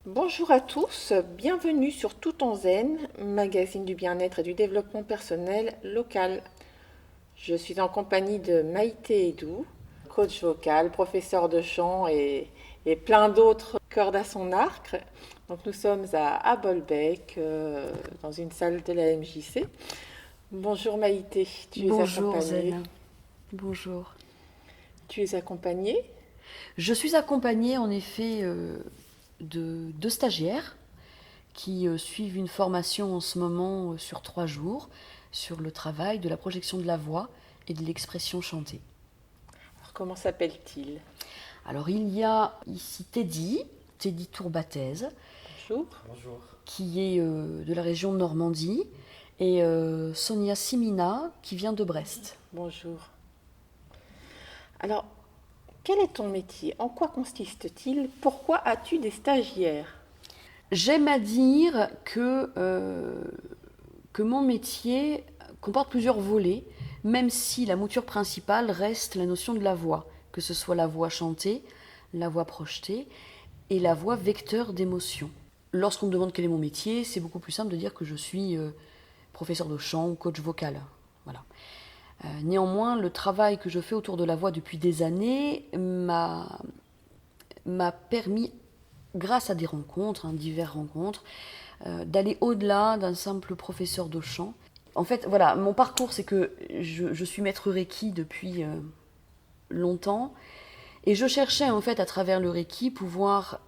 Bonjour à tous, bienvenue sur Tout en Zen, magazine du bien-être et du développement personnel local. Je suis en compagnie de Maïté Edou, coach vocal, professeur de chant et plein d'autres cordes à son arc. Donc nous sommes à Bolbec, dans une salle de la MJC. Bonjour Maïté, tu es Bonjour accompagnée. Zen, bonjour. Tu es accompagnée. Je suis accompagnée en effet de deux stagiaires qui suivent une formation en ce moment sur 3 jours sur le travail de la projection de la voix et de l'expression chantée. Alors, comment s'appelle-t-il? Alors il y a ici Teddy Tourbatez, Bonjour. qui est de la région de Normandie, et Sonia Simina qui vient de Brest. Bonjour. Alors, quel est ton métier? En quoi consiste-t-il? Pourquoi as-tu des stagiaires? J'aime à dire que mon métier comporte plusieurs volets, même si la mouture principale reste la notion de la voix, que ce soit la voix chantée, la voix projetée et la voix vecteur d'émotion. Lorsqu'on me demande quel est mon métier, c'est beaucoup plus simple de dire que je suis professeur de chant ou coach vocal. Voilà. Néanmoins, le travail que je fais autour de la voix depuis des années m'a permis, grâce à des rencontres, diverses rencontres, d'aller au-delà d'un simple professeur de chant. En fait, voilà, mon parcours, c'est que je suis maître Reiki depuis longtemps, et je cherchais en fait à travers le Reiki pouvoir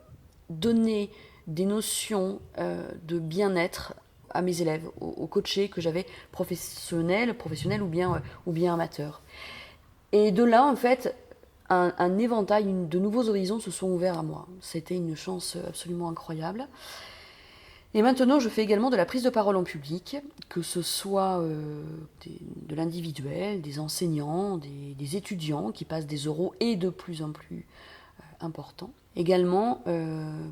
donner des notions de bien-être à mes élèves, aux coachés que j'avais professionnels ou bien amateurs. Et de là, en fait, un éventail de nouveaux horizons se sont ouverts à moi. C'était une chance absolument incroyable. Et maintenant, je fais également de la prise de parole en public, que ce soit de l'individuel, des enseignants, des étudiants qui passent des oraux et de plus en plus importants. Également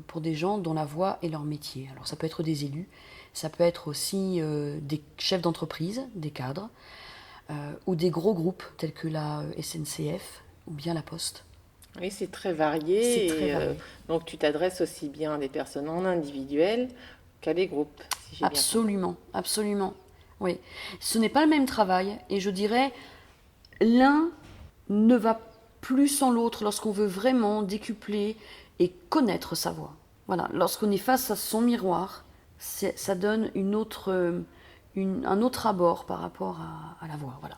pour des gens dont la voix est leur métier. Alors ça peut être des élus, ça peut être aussi des chefs d'entreprise, des cadres, ou des gros groupes tels que la SNCF ou bien la Poste. Oui, c'est très C'est varié très et varié. donc tu t'adresses aussi bien à des personnes en individuel qu'à des groupes, si j'ai bien compris. Absolument, absolument. Oui. Ce n'est pas le même travail, et je dirais l'un ne va plus sans l'autre lorsqu'on veut vraiment décupler et connaître sa voix. Voilà, lorsqu'on est face à son miroir, ça donne un autre abord par rapport à la voix. Voilà.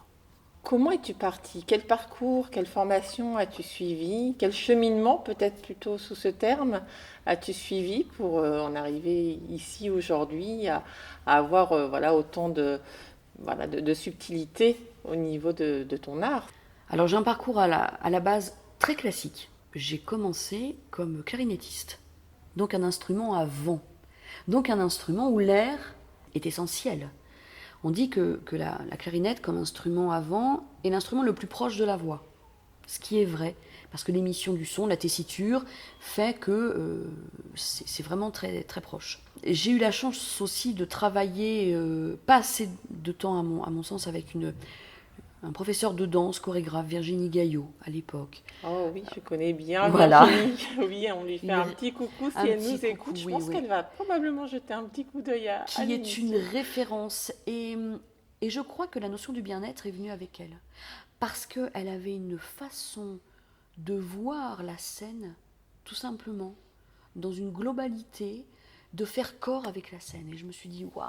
Comment es-tu partie? Quel parcours, quelle formation as-tu suivi? Quel cheminement, peut-être plutôt sous ce terme, as-tu suivi pour en arriver ici aujourd'hui à avoir voilà, autant de subtilité au niveau de ton art? Alors j'ai un parcours à la base très classique. J'ai commencé comme clarinettiste, donc un instrument à vent, donc un instrument où l'air est essentiel. On dit que la clarinette, comme instrument à vent, est l'instrument le plus proche de la voix. Ce qui est vrai, parce que l'émission du son, la tessiture, fait que c'est vraiment très, très proche. J'ai eu la chance aussi de travailler, pas assez de temps à mon sens, avec un professeur de danse, chorégraphe, Virginie Gaillot, à l'époque. Oh oui, je connais bien Voilà, Virginie. Oui, on lui fait un petit coucou si un elle petit nous coucou, écoute. Je oui, pense oui. qu'elle va probablement jeter un petit coup d'œil à Qui est une l'émission. référence. Et je crois que la notion du bien-être est venue avec elle. Parce qu'elle avait une façon de voir la scène, tout simplement, dans une globalité, de faire corps avec la scène. Et je me suis dit, waouh,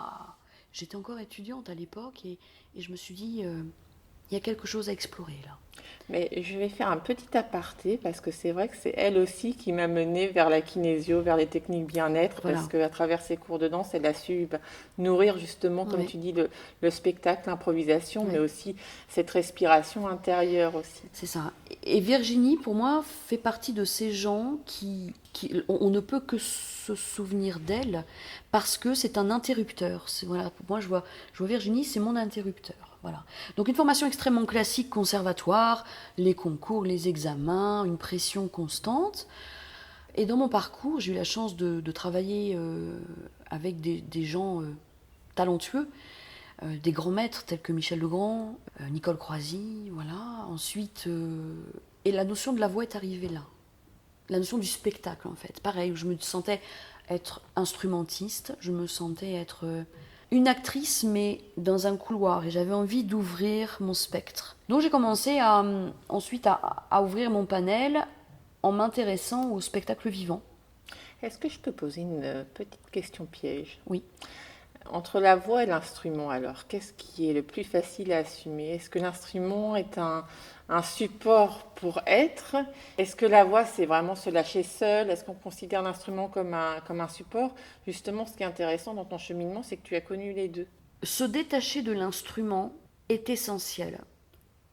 j'étais encore étudiante à l'époque, et je me suis dit, il y a quelque chose à explorer là. Mais je vais faire un petit aparté parce que c'est vrai que c'est elle aussi qui m'a menée vers la kinésio, vers les techniques bien-être, parce Voilà, qu'à travers ses cours de danse, elle a su nourrir justement, comme ouais, tu dis, le spectacle, l'improvisation, mais ouais. aussi cette respiration intérieure aussi. C'est ça. Et Virginie, pour moi, fait partie de ces gens on ne peut que se souvenir d'elle parce que c'est un interrupteur. Voilà, pour moi, je vois Virginie, c'est mon interrupteur. Voilà. Donc une formation extrêmement classique, conservatoire, les concours, les examens, une pression constante. Et dans mon parcours, j'ai eu la chance de travailler avec des gens talentueux, des grands maîtres tels que Michel Legrand, Nicole Croisy, voilà. Ensuite, et la notion de la voix est arrivée là. La notion du spectacle, en fait. Pareil, je me sentais être instrumentiste, je me sentais être une actrice, mais dans un couloir. Et j'avais envie d'ouvrir mon spectre. Donc j'ai commencé ensuite à ouvrir mon panel en m'intéressant au spectacle vivant. Est-ce que je peux poser une petite question piège? Oui. Entre la voix et l'instrument, alors, qu'est-ce qui est le plus facile à assumer? Est-ce que l'instrument est un support pour être? Est-ce que la voix, c'est vraiment se lâcher seul? Est-ce qu'on considère l'instrument comme un support? Justement, ce qui est intéressant dans ton cheminement, c'est que tu as connu les deux. Se détacher de l'instrument est essentiel.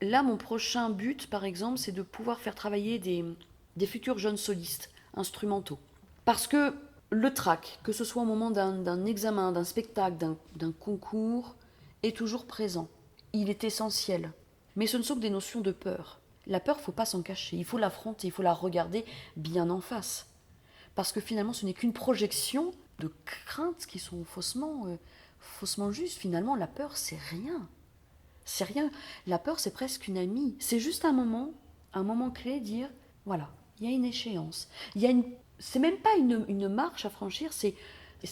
Là, mon prochain but, par exemple, c'est de pouvoir faire travailler des futurs jeunes solistes instrumentaux. Parce que le trac, que ce soit au moment d'un examen, d'un spectacle, d'un concours, est toujours présent. Il est essentiel. Mais ce ne sont que des notions de peur. La peur, il ne faut pas s'en cacher. Il faut l'affronter, il faut la regarder bien en face. Parce que finalement, ce n'est qu'une projection de craintes qui sont faussement justes. Finalement, la peur, c'est rien. C'est rien. La peur, c'est presque une amie. C'est juste un moment clé, dire, voilà, il y a une échéance. C'est même pas une marche à franchir, c'est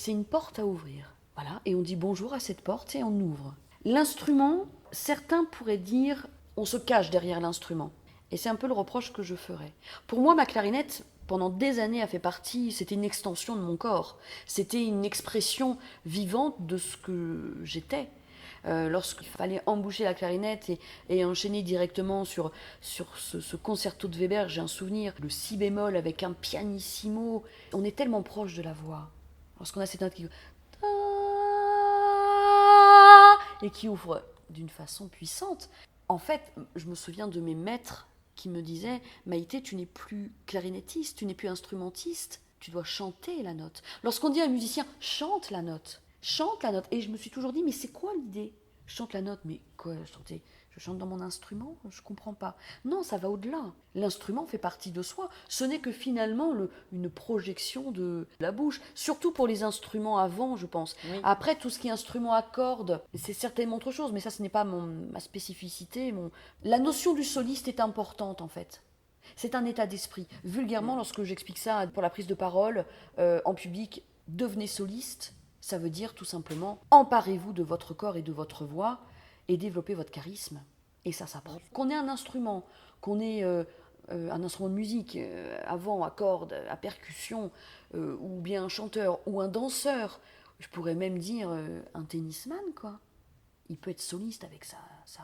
une porte à ouvrir. Voilà, et on dit bonjour à cette porte et on ouvre. L'instrument, certains pourraient dire, on se cache derrière l'instrument. Et c'est un peu le reproche que je ferais. Pour moi, ma clarinette, pendant des années, a fait partie, c'était une extension de mon corps. C'était une expression vivante de ce que j'étais. Lorsqu'il fallait emboucher la clarinette et enchaîner directement sur ce concerto de Weber, j'ai un souvenir, le si bémol avec un pianissimo. On est tellement proche de la voix. Lorsqu'on a cette note qui et qui ouvre d'une façon puissante. En fait, je me souviens de mes maîtres qui me disaient, Maïté, tu n'es plus clarinettiste, tu n'es plus instrumentiste, tu dois chanter la note. Lorsqu'on dit à un musicien, chante la note. Chante la note. Et je me suis toujours dit, mais c'est quoi l'idée? Je chante la note, mais quoi, chanter? Je chante dans mon instrument? Je comprends pas. Non, ça va au-delà. L'instrument fait partie de soi. Ce n'est que finalement une projection de la bouche. Surtout pour les instruments avant, je pense. Oui. Après, tout ce qui est instrument à cordes, c'est certainement autre chose, mais ça, ce n'est pas ma spécificité. La notion du soliste est importante, en fait. C'est un état d'esprit. Vulgairement, lorsque j'explique ça pour la prise de parole en public, devenez soliste. Ça veut dire tout simplement, emparez-vous de votre corps et de votre voix et développez votre charisme. Et ça s'apprend. Qu'on ait un instrument, qu'on ait un instrument de musique, avant, à cordes, à percussion, ou bien un chanteur, ou un danseur, je pourrais même dire un tennisman, quoi. Il peut être soliste avec sa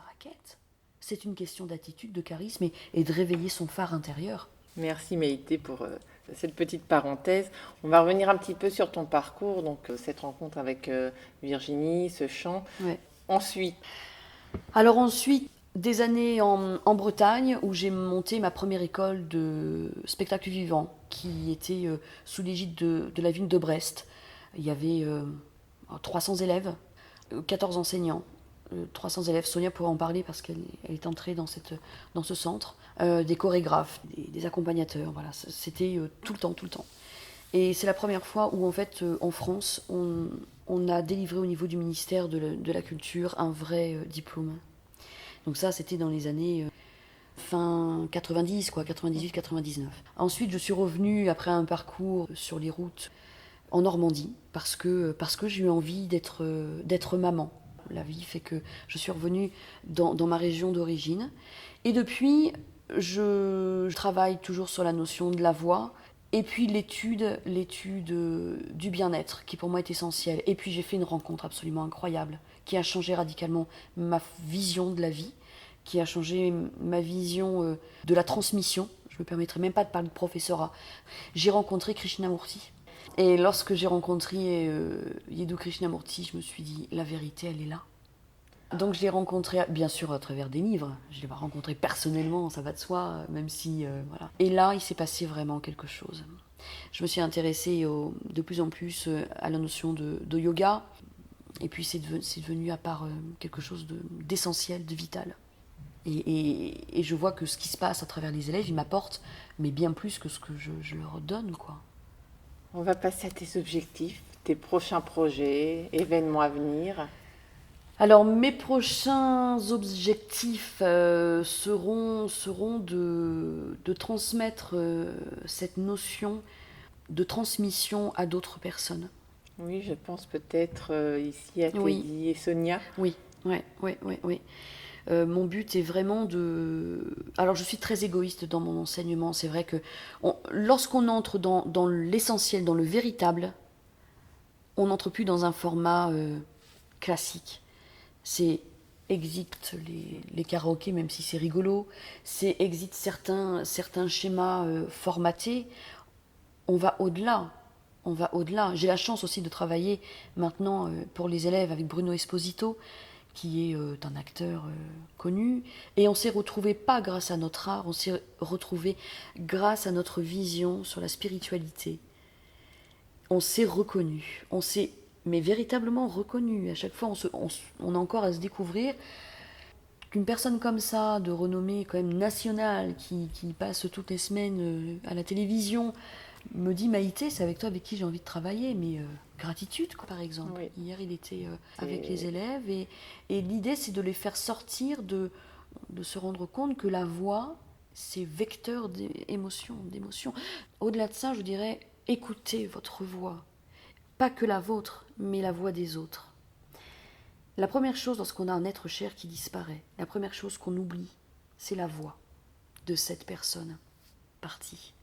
raquette. C'est une question d'attitude, de charisme et de réveiller son phare intérieur. Merci Maïté pour cette petite parenthèse. On va revenir un petit peu sur ton parcours, donc cette rencontre avec Virginie, ce chant. Ouais. Ensuite. Alors ensuite, des années en Bretagne où j'ai monté ma première école de spectacle vivant qui était sous l'égide de la ville de Brest. Il y avait 300 élèves, 14 enseignants. 300 élèves, Sonia pourrait en parler parce qu'elle est entrée dans ce centre, des chorégraphes, des accompagnateurs, voilà, c'était tout le temps. Et c'est la première fois où en fait en France on a délivré au niveau du ministère de la Culture un vrai diplôme. Donc ça c'était dans les années fin 90, 98-99. Ensuite je suis revenue après un parcours sur les routes en Normandie parce que j'ai eu envie d'être maman. La vie fait que je suis revenue dans ma région d'origine. Et depuis, je travaille toujours sur la notion de la voix. Et puis l'étude du bien-être, qui pour moi est essentielle. Et puis j'ai fait une rencontre absolument incroyable, qui a changé radicalement ma vision de la vie, qui a changé ma vision de la transmission. Je ne me permettrai même pas de parler de professorat. J'ai rencontré Krishnamurti. Et lorsque j'ai rencontré Yiddu Krishnamurti, je me suis dit, la vérité, elle est là. Donc je l'ai rencontré, bien sûr, à travers des livres. Je ne l'ai pas rencontré personnellement, ça va de soi, même si, voilà. Et là, il s'est passé vraiment quelque chose. Je me suis intéressée de plus en plus à la notion de yoga. Et puis c'est devenu à part quelque chose d'essentiel, de vital. Et je vois que ce qui se passe à travers les élèves, ils m'apportent, mais bien plus que ce que je leur donne, quoi. On va passer à tes objectifs, tes prochains projets, événements à venir. Alors, mes prochains objectifs seront de transmettre cette notion de transmission à d'autres personnes. Oui, je pense peut-être ici à Oui. Teddy et Sonia. Oui, oui. Mon but est vraiment de... Alors, je suis très égoïste dans mon enseignement. C'est vrai que lorsqu'on entre dans l'essentiel, dans le véritable, on n'entre plus dans un format classique. C'est exit les karaokés, même si c'est rigolo. C'est exit certains schémas formatés. On va au-delà. On va au-delà. J'ai la chance aussi de travailler maintenant pour les élèves avec Bruno Esposito, qui est un acteur connu. Et on s'est retrouvé pas grâce à notre art, on s'est retrouvé grâce à notre vision sur la spiritualité. On s'est reconnu. On s'est mais véritablement reconnu. À chaque fois, on a encore à se découvrir qu'une personne comme ça, de renommée quand même nationale, qui passe toutes les semaines à la télévision, me dit Maïté, c'est avec toi avec qui j'ai envie de travailler, mais gratitude, quoi, par exemple. Oui. Hier, il était avec les élèves et l'idée, c'est de les faire sortir, de se rendre compte que la voix, c'est vecteur d'émotion. Au-delà de ça, je dirais, écoutez votre voix. Pas que la vôtre, mais la voix des autres. La première chose lorsqu'on a un être cher qui disparaît, la première chose qu'on oublie, c'est la voix de cette personne partie.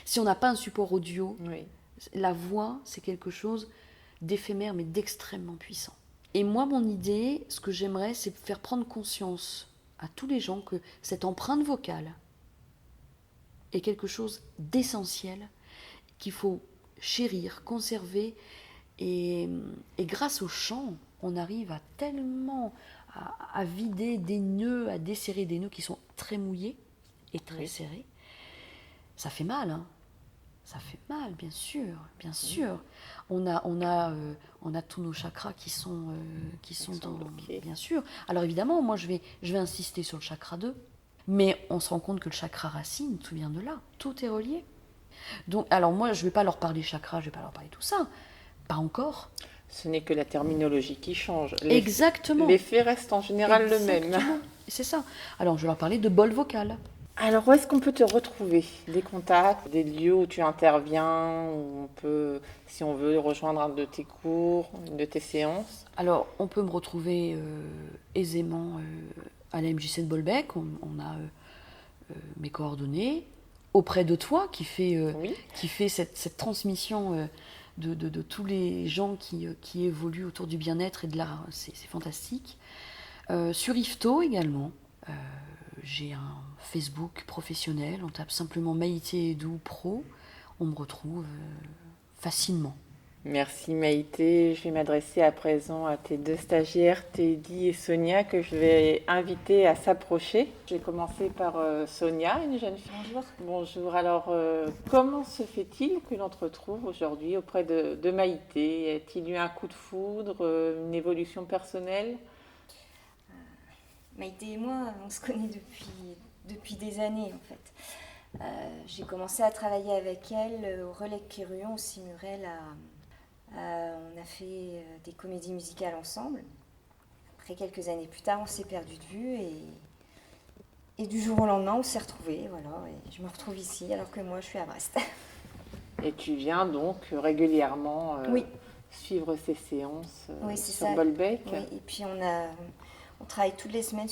Si on n'a pas un support audio, Oui. la voix, c'est quelque chose d'éphémère mais d'extrêmement puissant. Et moi, mon idée, ce que j'aimerais, c'est faire prendre conscience à tous les gens que cette empreinte vocale est quelque chose d'essentiel qu'il faut chérir, conserver. Et grâce au chant, on arrive à tellement à vider des nœuds, à desserrer des nœuds qui sont très mouillés et très serrés. Ça fait mal, hein. Ça fait mal, bien sûr. On a tous nos chakras qui sont dans... bloqués. Bien sûr. Alors évidemment, moi je vais insister sur le chakra 2, mais on se rend compte que le chakra racine, tout vient de là. Tout est relié. Donc, alors moi, je ne vais pas leur parler chakra, je ne vais pas leur parler tout ça. Pas encore. Ce n'est que la terminologie qui change. Exactement. L'effet reste en général le même. C'est ça. Alors, je vais leur parler de bol vocal. Alors, où est-ce qu'on peut te retrouver? Des contacts, des lieux où tu interviens, où on peut, si on veut, rejoindre un de tes cours, une de tes séances? Alors, on peut me retrouver aisément à la MJC de Bolbec. On a mes coordonnées auprès de toi qui fait cette transmission de tous les gens qui évoluent autour du bien-être et de l'art. C'est fantastique. Sur Yvetot également. J'ai un Facebook professionnel, on tape simplement Maïté Edou Pro, on me retrouve facilement. Merci Maïté, je vais m'adresser à présent à tes deux stagiaires, Teddy et Sonia, que je vais inviter à s'approcher. Je vais commencer par Sonia, une jeune fille. Bonjour. Bonjour, alors comment se fait-il que l'on te retrouve aujourd'hui auprès de Maïté? A-t-il eu un coup de foudre, une évolution personnelle? Maïté et moi, on se connaît depuis des années en fait. J'ai commencé à travailler avec elle au Relais Quéruon, au Simurel. On a fait des comédies musicales ensemble. Après, quelques années plus tard, on s'est perdu de vue et du jour au lendemain, on s'est retrouvés. Voilà, et je me retrouve ici alors que moi, je suis à Brest. Et tu viens donc régulièrement Oui. suivre ces séances Oui, c'est sur ça. Bolbec? Oui, et puis on travaille toutes les semaines